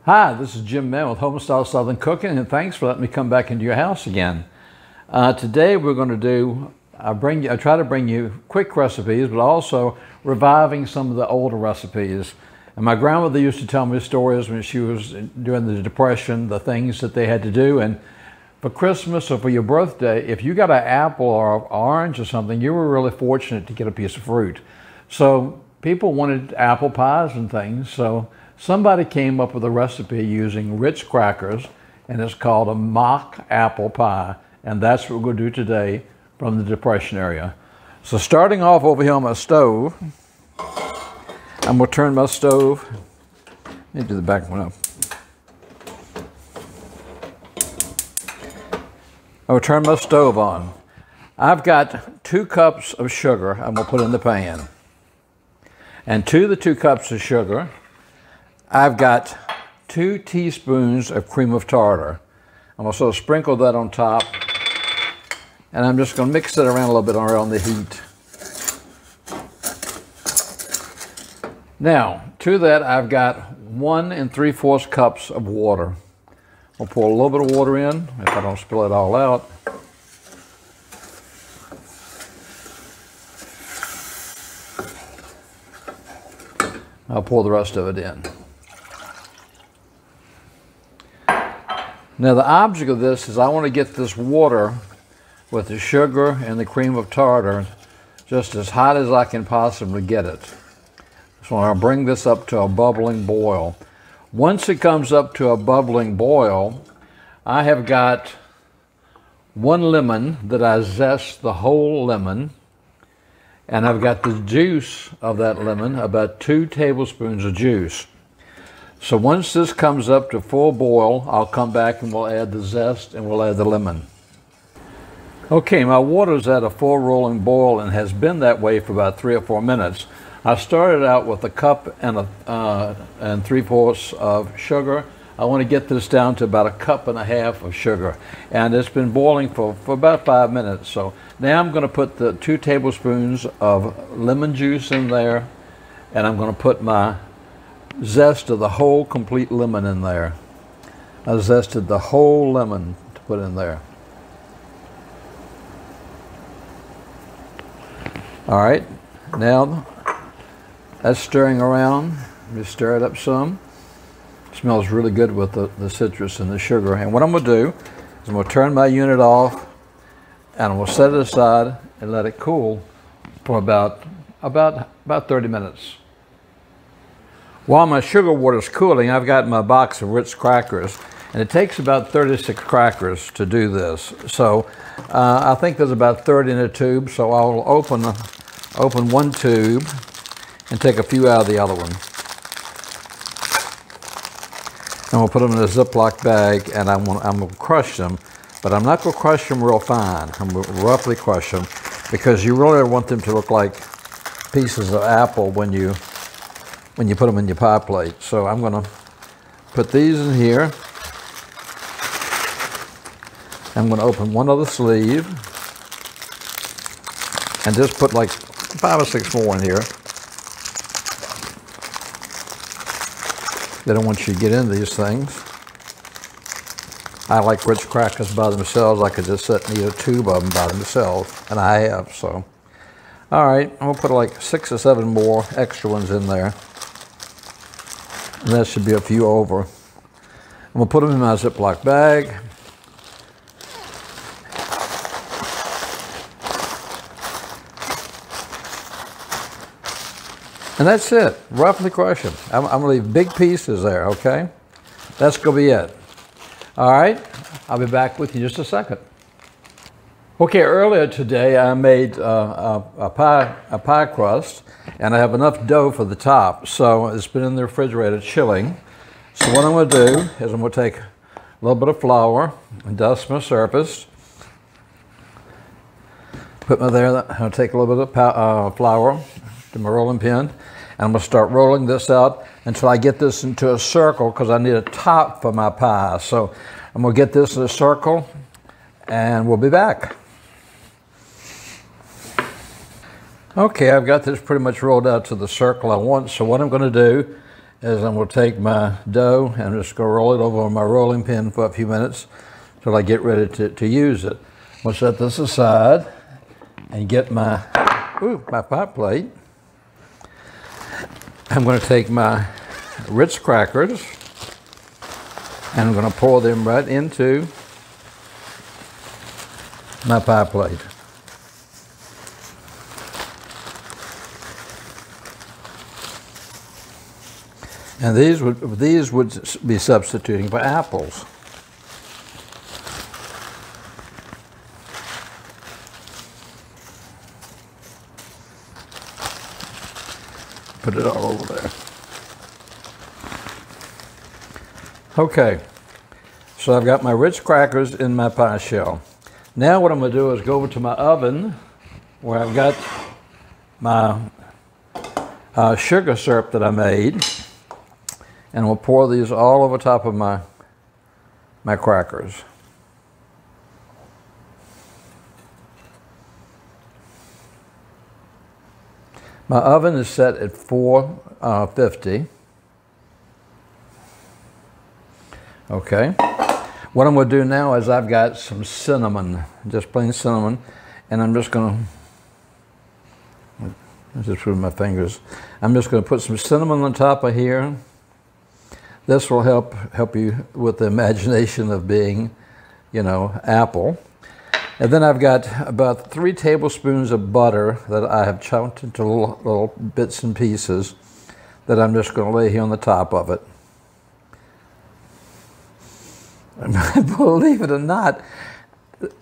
Hi, this is Jim Mann with Homestyle Southern Cooking, and thanks for letting me come back into your house again. Today we're going to do, I try to bring you quick recipes, but also reviving some of the older recipes. And my grandmother used to tell me stories when she was during the Depression, the things that they had to do. And for Christmas or for your birthday, if you got an apple or an orange or something, you were really fortunate to get a piece of fruit. So people wanted apple pies and things. So somebody came up with a recipe using Ritz crackers, and it's called a mock apple pie. And that's what we're going to do today from the Depression area. So starting off over here on my stove, I'm going to turn my stove, let me do the back one up. I'm going to turn my stove on. I've got 2 cups of sugar I'm going to put in the pan. And to the 2 cups of sugar, I've got 2 teaspoons of cream of tartar. I'm going to sort of sprinkle that on top, and I'm just going to mix it around a little bit around the heat. Now, to that I've got 1 3/4 cups of water. I'll pour a little bit of water in, if I don't spill it all out. I'll pour the rest of it in. Now the object of this is I want to get this water with the sugar and the cream of tartar just as hot as I can possibly get it. So I'll bring this up to a bubbling boil. Once it comes up to a bubbling boil, I have got 1 lemon that I zest the whole lemon, and I've got the juice of that lemon, about 2 tablespoons of juice. So once this comes up to full boil, I'll come back and we'll add the zest and we'll add the lemon. Okay, my water's at a full rolling boil and has been that way for about 3 or 4 minutes. I started out with 1 cup and 3/4 of sugar. I want to get this down to about 1.5 cups of sugar. And it's been boiling for about 5 minutes. So now I'm going to put the 2 tablespoons of lemon juice in there, and I'm going to put my zest of the whole complete lemon in there. I zested the whole lemon to put in there. All right, now that's stirring around. Let me stir it up some. It smells really good with the citrus and the sugar. And what I'm going to do is I'm going to turn my unit off, and I'm going to set it aside and let it cool for about 30 minutes. While my sugar water is cooling, I've got my box of Ritz crackers, and it takes about 36 crackers to do this. So I think there's about 30 in a tube, so I'll open 1 tube and take a few out of the other one. And we'll put them in a Ziploc bag, and I'm going to crush them, but I'm not going to crush them real fine. I'm going to roughly crush them because you really want them to look like pieces of apple when you put them in your pie plate. So I'm going to put these in here. I'm going to open one other sleeve and just put like 5 or 6 more in here. They don't want you to get into these things. I like Ritz crackers by themselves. I could just sit and eat a tube of them by themselves, and I have, so. All right, I'm gonna put like 6 or 7 more extra ones in there. And that should be a few over. I'm gonna put them in my Ziploc bag. And that's it, roughly crush them. I'm gonna leave big pieces there, okay? That's gonna be it. All right, I'll be back with you in just a second. Okay, earlier today I made a pie crust, and I have enough dough for the top, so it's been in the refrigerator chilling. So what I'm gonna do is I'm gonna take a little bit of flour and dust my surface. Put my there, I'm gonna take a little bit of flour to my rolling pin, and I'm going to start rolling this out until I get this into a circle, because I need a top for my pie. So I'm going to get this in a circle, and we'll be back. Okay, I've got this pretty much rolled out to the circle I want, so what I'm going to do is I'm going to take my dough and I'm just going to roll it over on my rolling pin for a few minutes till I get ready to use it. We'll set this aside and get my pie plate. I'm going to take my Ritz crackers and I'm going to pour them right into my pie plate. And these would be substituting for apples. Put it all over there. Okay, so I've got my Ritz crackers in my pie shell. Now what I'm going to do is go over to my oven where I've got my sugar syrup that I made, and we'll pour these all over top of my crackers. My oven is set at 450. Okay. What I'm going to do now is I've got some cinnamon, just plain cinnamon, and I'm just going to, just with my fingers, I'm just going to put some cinnamon on top of here. This will help you with the imagination of being, you know, apple. And then I've got about 3 tablespoons of butter that I have chopped into little bits and pieces that I'm just going to lay here on the top of it. And believe it or not,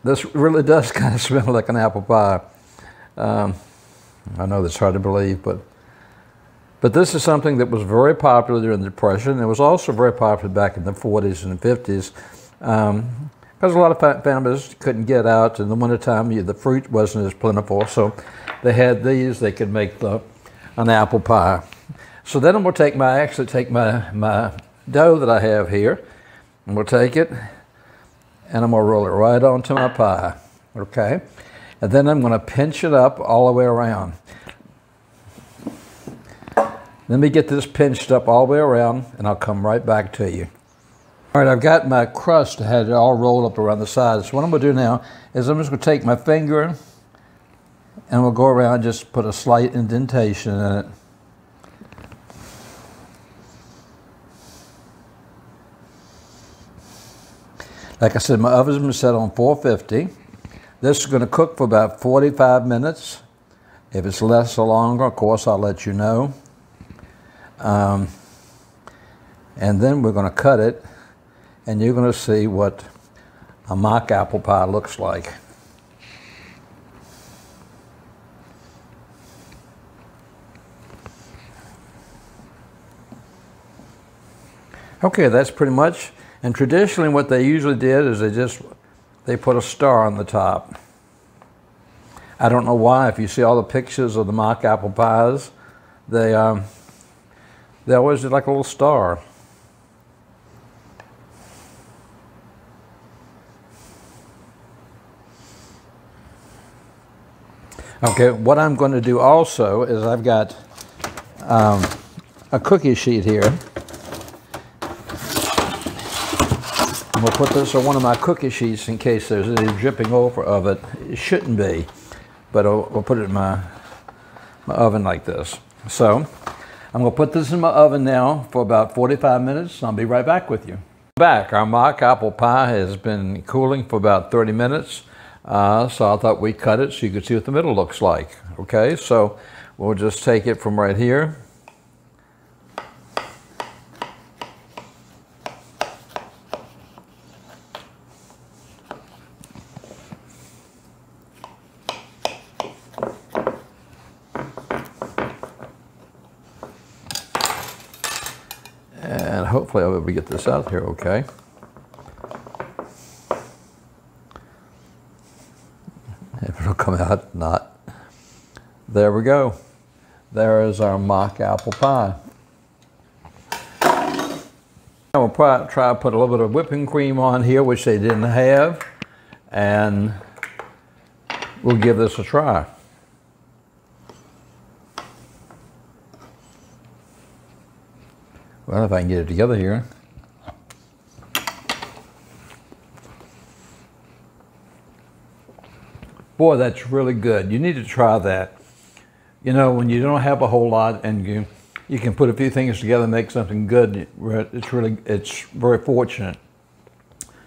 this really does kind of smell like an apple pie. I know that's hard to believe, but this is something that was very popular during the Depression. It was also very popular back in the 40s and 50s. Because a lot of families couldn't get out in the wintertime, the fruit wasn't as plentiful, so they had these. They could make an apple pie. So then I'm going to take my dough that I have here, and we'll take it, and I'm going to roll it right onto my pie, okay? And then I'm going to pinch it up all the way around. Let me get this pinched up all the way around, and I'll come right back to you. All right, I've got my crust. I had it all rolled up around the sides. So what I'm going to do now is I'm just going to take my finger and we'll go around and just put a slight indentation in it. Like I said, my oven's been set on 450. This is going to cook for about 45 minutes. If it's less or longer, of course, I'll let you know. And then we're going to cut it, and you're going to see what a mock apple pie looks like. Okay, that's pretty much. And traditionally what they usually did is they put a star on the top. I don't know why. If you see all the pictures of the mock apple pies, they always did like a little star. Okay, what I'm going to do also is I've got a cookie sheet here. I'm going to put this on one of my cookie sheets in case there's any dripping over of it. It shouldn't be, but I'll put it in my oven like this. So I'm going to put this in my oven now for about 45 minutes. I'll be right back with you. Our mock apple pie has been cooling for about 30 minutes. So I thought we'd cut it so you could see what the middle looks like. Okay, so we'll just take it from right here. And hopefully I'll be able to get this out here okay. If it'll come out, not. There we go. There is our mock apple pie. We'll try to put a little bit of whipping cream on here, which they didn't have, and we'll give this a try. Well, if I can get it together here. Boy, that's really good. You need to try that. You know, when you don't have a whole lot and you can put a few things together and make something good, it's very fortunate.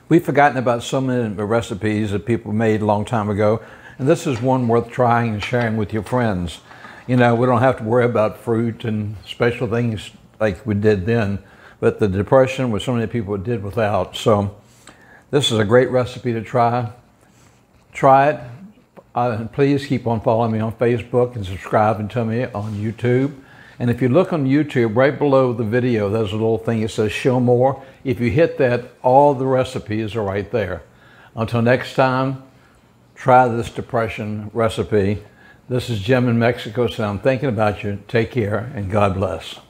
We've forgotten about so many recipes that people made a long time ago, and this is one worth trying and sharing with your friends. You know, we don't have to worry about fruit and special things like we did then, but the Depression was so many people did without. So this is a great recipe to try. Try it. Please keep on following me on Facebook and subscribing to me on YouTube. And if you look on YouTube, right below the video, there's a little thing that says show more. If you hit that, all the recipes are right there. Until next time, try this Depression recipe. This is Jim in Mexico, so I'm thinking about you. Take care and God bless.